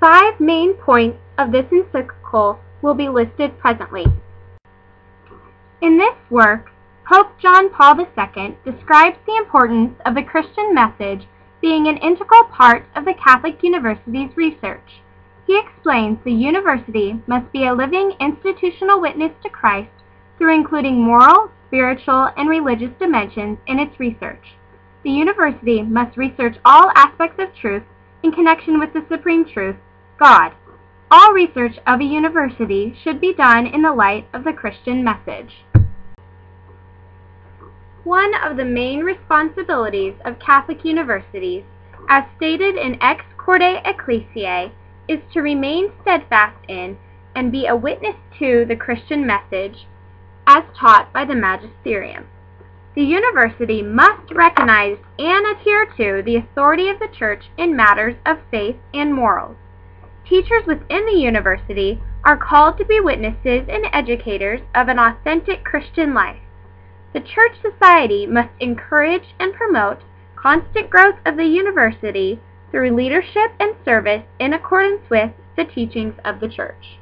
5 main points of this encyclical will be listed presently. In this work, Pope John Paul II describes the importance of the Christian message being an integral part of the Catholic University's research. He explains the university must be a living institutional witness to Christ through including moral, spiritual, and religious dimensions in its research. The university must research all aspects of truth in connection with the supreme truth, God. All research of a university should be done in the light of the Christian message. One of the main responsibilities of Catholic universities, as stated in Corde Ecclsiae, is to remain steadfast in and be a witness to the Christian message as taught by the magisterium. The university must recognize and adhere to the authority of the Church in matters of faith and morals. Teachers within the university are called to be witnesses and educators of an authentic Christian life. The Church society must encourage and promote constant growth of the university through leadership and service in accordance with the teachings of the Church.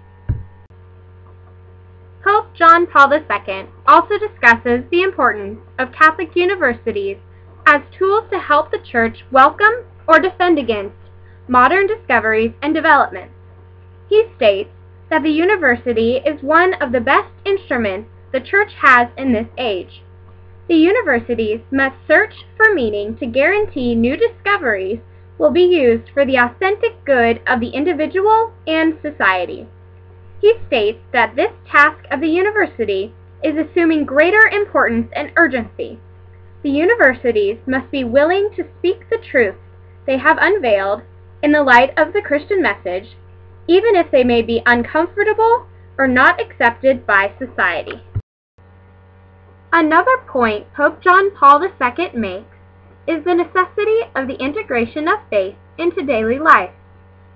Pope John Paul II also discusses the importance of Catholic universities as tools to help the Church welcome or defend against modern discoveries and developments. He states that the university is one of the best instruments the Church has in this age. The universities must search for meaning to guarantee new discoveries will be used for the authentic good of the individual and society. He states that this task of the university is assuming greater importance and urgency. The universities must be willing to speak the truths they have unveiled in the light of the Christian message, even if they may be uncomfortable or not accepted by society. Another point Pope John Paul II makes is the necessity of the integration of faith into daily life.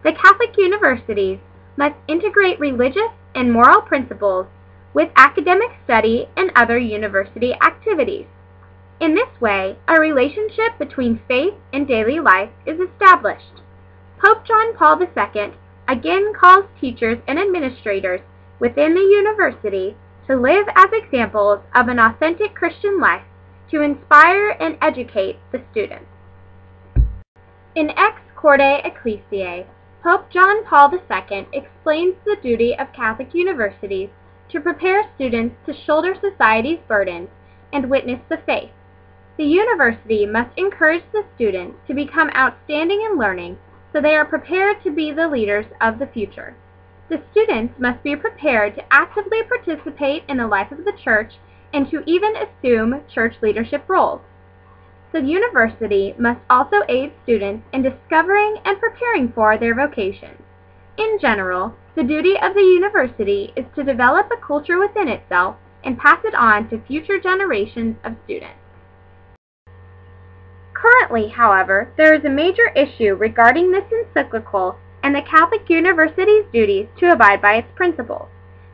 The Catholic universities must integrate religious and moral principles with academic study and other university activities. In this way, a relationship between faith and daily life is established. Pope John Paul II again calls teachers and administrators within the university to live as examples of an authentic Christian life to inspire and educate the students. In Corde Ecclsiae, Pope John Paul II explains the duty of Catholic universities to prepare students to shoulder society's burdens and witness the faith. The university must encourage the students to become outstanding in learning so they are prepared to be the leaders of the future. The students must be prepared to actively participate in the life of the Church and to even assume church leadership roles. The university must also aid students in discovering and preparing for their vocations. In general, the duty of the university is to develop a culture within itself and pass it on to future generations of students. Currently, however, there is a major issue regarding this encyclical and the Catholic University's duties to abide by its principles.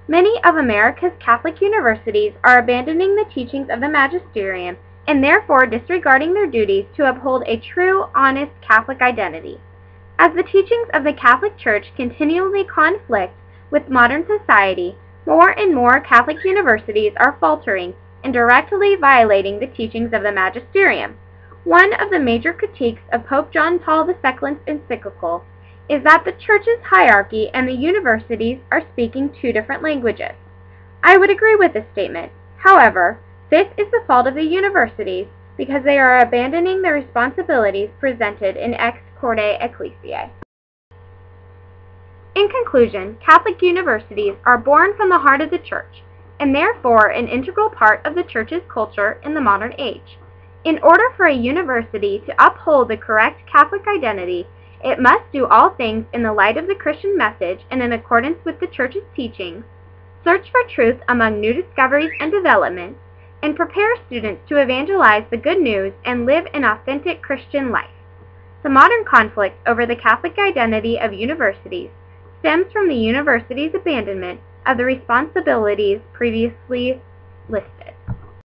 Many of America's Catholic universities are abandoning the teachings of the magisterium and therefore disregarding their duties to uphold a true, honest Catholic identity. As the teachings of the Catholic Church continually conflict with modern society, more and more Catholic universities are faltering and directly violating the teachings of the magisterium. One of the major critiques of Pope John Paul II's encyclical is that the Church's hierarchy and the universities are speaking two different languages. I would agree with this statement. However, this is the fault of the universities because they are abandoning the responsibilities presented in Corde Ecclesiae. In conclusion, Catholic universities are born from the heart of the Church and therefore an integral part of the Church's culture in the modern age. In order for a university to uphold the correct Catholic identity, it must do all things in the light of the Christian message and in accordance with the Church's teachings, search for truth among new discoveries and developments, and prepare students to evangelize the good news and live an authentic Christian life. The modern conflict over the Catholic identity of universities stems from the university's abandonment of the responsibilities previously listed.